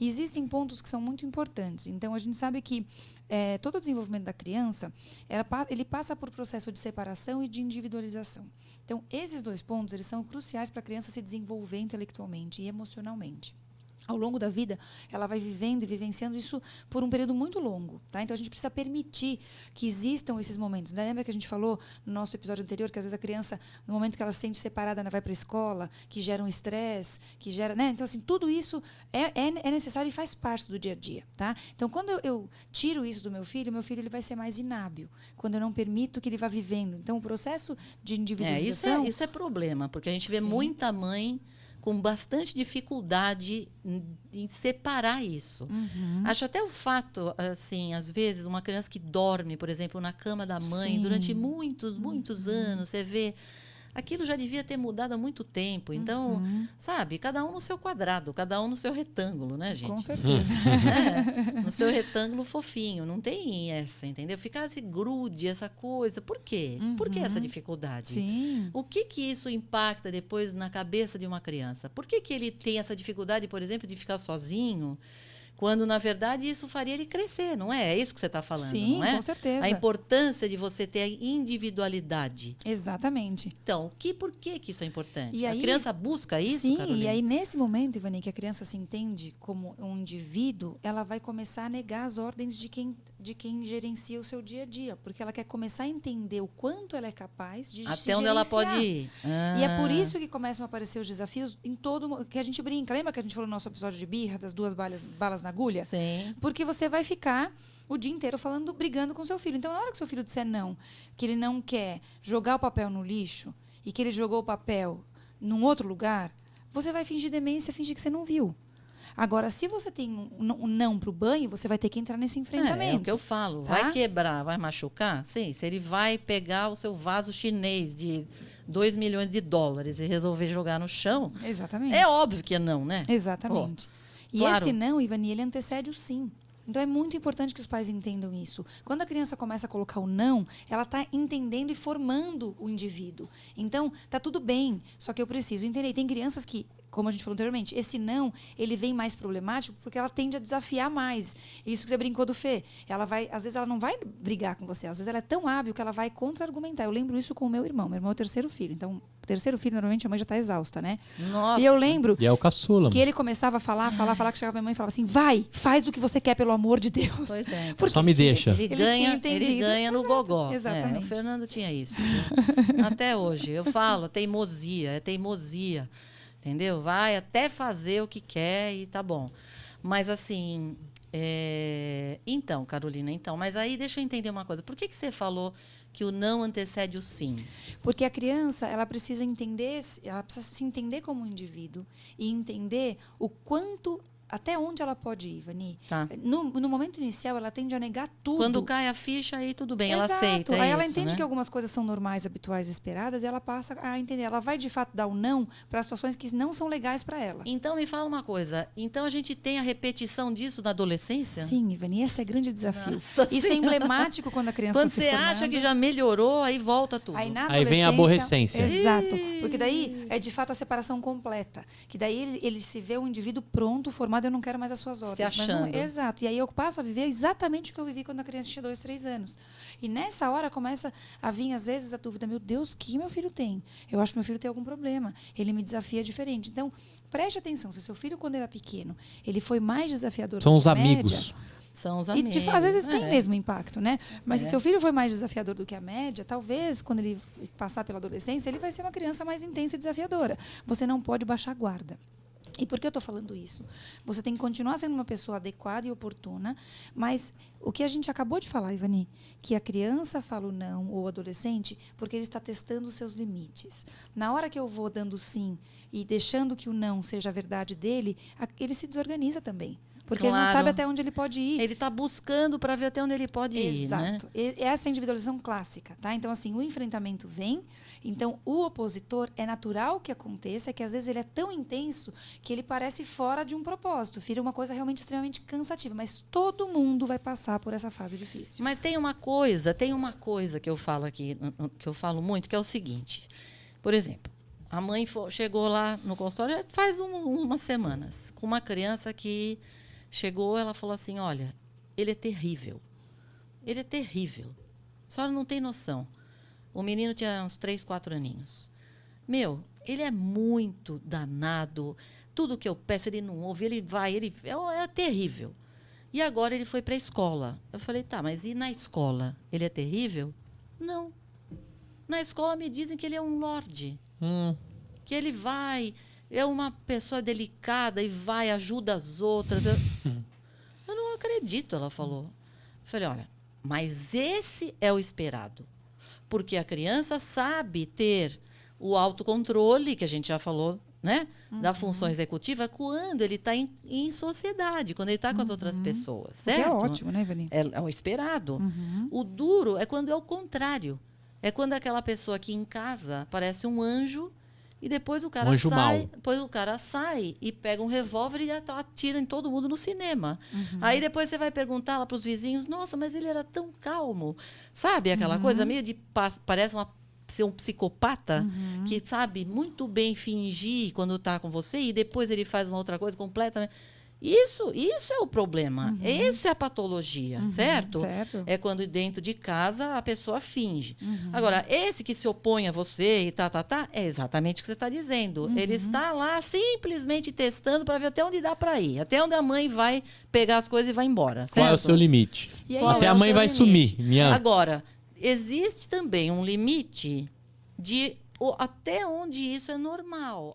Existem pontos que são muito importantes. Então, a gente sabe que todo o desenvolvimento da criança, ele passa por processo de separação e de individualização. Então, esses 2 pontos, eles são cruciais para a criança se desenvolver intelectualmente e emocionalmente. Ao longo da vida, ela vai vivendo e vivenciando isso por um período muito longo. Tá? Então, a gente precisa permitir que existam esses momentos. Lembra que a gente falou no nosso episódio anterior que, às vezes, a criança, no momento que ela se sente separada, ela vai para a escola, que gera um estresse, que gera... Né? Então, assim, tudo isso é necessário e faz parte do dia a dia. Tá? Então, quando eu tiro isso do meu filho ele vai ser mais inábil. Quando eu não permito que ele vá vivendo. Então, o processo de individualização... Isso é problema, porque a gente vê muita mãe com bastante dificuldade em separar isso. Acho até o fato, assim, às vezes, uma criança que dorme, por exemplo, na cama da mãe durante muitos anos, você vê... Aquilo já devia ter mudado há muito tempo. Então, sabe, cada um no seu quadrado, cada um no seu retângulo, né, gente? Com certeza. No seu retângulo fofinho. Não tem essa, entendeu? Ficar esse grude, essa coisa. Por quê? Por que essa dificuldade? Sim. O que isso impacta depois na cabeça de uma criança? Por que ele tem essa dificuldade, por exemplo, de ficar sozinho? Quando, na verdade, isso faria ele crescer, não é? É isso que você está falando, Sim, não é? com certeza. A importância de você ter a individualidade. Exatamente. Então, por que isso é importante? E aí, a criança busca isso, sim, Carolina? E aí, nesse momento, Ivani, que a criança se entende como um indivíduo, ela vai começar a negar as ordens de quem gerencia o seu dia a dia. Porque ela quer começar a entender o quanto ela é capaz de Até onde ela pode ir. E é por isso que começam a aparecer os desafios em todo... Que a gente brinca. Lembra que a gente falou no nosso episódio de birra, das 2 balas na agulha? Sim. Porque você vai ficar o dia inteiro brigando com seu filho. Então, na hora que seu filho disser não, que ele não quer jogar o papel no lixo e que ele jogou o papel num outro lugar, você vai fingir demência, fingir que você não viu. Agora, se você tem um não para o banho, você vai ter que entrar nesse enfrentamento. É o que eu falo. Tá? Vai quebrar, vai machucar? Sim, se ele vai pegar o seu vaso chinês de 2 milhões de dólares e resolver jogar no chão, exatamente. É óbvio que é não, né? Exatamente. E claro. esse não, Ivani, ele antecede o sim. Então, é muito importante que os pais entendam isso. Quando a criança começa a colocar o não, ela está entendendo e formando o indivíduo. Então, tá tudo bem, só que eu preciso entender. Tem crianças que, como a gente falou anteriormente, esse não, ele vem mais problemático porque ela tende a desafiar mais. Isso que você brincou do Fê. Às vezes ela não vai brigar com você, às vezes ela é tão hábil que ela vai contra-argumentar. Eu lembro isso com o meu irmão. Meu irmão é o 3º filho. Então, o 3º filho, normalmente, a mãe já está exausta, né? Nossa. E eu lembro E é o caçula. que ele começava a falar, que chegava minha mãe e falava assim, vai, faz o que você quer, pelo amor de Deus. Pois é. Porque Só me deixa. Ele tinha entendido. Ele ganha no gogó. Exatamente. O Fernando tinha isso. Viu? Até hoje. Eu falo, teimosia, é teimosia. Entendeu? Vai até fazer o que quer e tá bom. Mas assim... Então, Carolina, mas aí deixa eu entender uma coisa. Por que você falou que o não antecede o sim? Porque a criança, ela precisa se entender como um indivíduo e entender o quanto... Até onde ela pode ir, Ivani? Tá. No momento inicial, ela tende a negar tudo. Quando cai a ficha, aí tudo bem, Exato. Ela aceita. Aí ela isso, entende né? que algumas coisas são normais, habituais, esperadas, e ela passa a entender. Ela vai, de fato, dar o não para situações que não são legais para ela. Então, me fala uma coisa. Então, a gente tem a repetição disso na adolescência? Sim, Ivani, esse é grande desafio. Nossa Isso Senhora. é emblemático quando a criança Quando está se você formando. acha que já melhorou, aí volta tudo. Aí vem a aborrecência. Exato. Porque daí é, de fato, a separação completa. Que daí ele se vê um indivíduo pronto, formado, eu não quero mais as suas ordens. Se achando. Exato. E aí eu passo a viver exatamente o que eu vivi quando a criança tinha 2, 3 anos. E nessa hora começa a vir, às vezes, a dúvida, meu Deus, o que meu filho tem? Eu acho que meu filho tem algum problema. Ele me desafia diferente. Então, preste atenção. Se seu filho, quando era pequeno, ele foi mais desafiador São do os que a amigos. média, São os e amigos. às vezes tem mesmo impacto, né? Mas É. se seu filho foi mais desafiador do que a média, talvez, quando ele passar pela adolescência, ele vai ser uma criança mais intensa e desafiadora. Você não pode baixar a guarda. E por que eu estou falando isso? Você tem que continuar sendo uma pessoa adequada e oportuna, mas o que a gente acabou de falar, Ivani, que a criança fala o não, ou o adolescente, porque ele está testando os seus limites. Na hora que eu vou dando sim e deixando que o não seja a verdade dele, ele se desorganiza também. Porque ele não Claro. sabe até onde ele pode ir. Ele está buscando para ver até onde ele pode ir, né? Exato. Essa é a individualização clássica, tá? Então, assim, o enfrentamento vem. Então, o opositor, é natural que aconteça, que às vezes ele é tão intenso que ele parece fora de um propósito. Vira uma coisa realmente extremamente cansativa. Mas todo mundo vai passar por essa fase difícil. Mas tem uma coisa que eu falo aqui, que eu falo muito, que é o seguinte. Por exemplo, a mãe chegou lá no consultório faz umas semanas, com uma criança que chegou, ela falou assim, olha, ele é terrível. Ele é terrível. A senhora não tem noção. O menino tinha uns 3, 4 aninhos. Meu, ele é muito danado. Tudo que eu peço, ele não ouve, ele vai, é terrível. E agora ele foi para a escola. Eu falei, tá, mas e na escola? Ele é terrível? Não. Na escola me dizem que ele é um lorde. Que ele vai, é uma pessoa delicada e vai, ajuda as outras. Eu não acredito, ela falou. Eu falei, olha, mas esse é o esperado. Porque a criança sabe ter o autocontrole, que a gente já falou, né? Da função executiva, quando ele está em sociedade, quando ele está com as outras pessoas, certo? Que é ótimo, né, Evelyn? É o esperado. O duro é quando é o contrário. É quando aquela pessoa aqui em casa parece um anjo e depois o cara sai, depois o cara sai e pega um revólver e atira em todo mundo no cinema. Aí depois você vai perguntar lá para os vizinhos, nossa, mas ele era tão calmo. Sabe aquela coisa meio de parece ser um psicopata que sabe muito bem fingir quando está com você e depois ele faz uma outra coisa completamente. Isso é o problema. Isso é a patologia, certo? É quando dentro de casa a pessoa finge. Agora, esse que se opõe a você e é exatamente o que você está dizendo. Ele está lá simplesmente testando para ver até onde dá para ir. Até onde a mãe vai pegar as coisas e vai embora, certo? Qual é o seu limite? E aí, até a mãe vai sumir. Agora, existe também um limite de até onde isso é normal.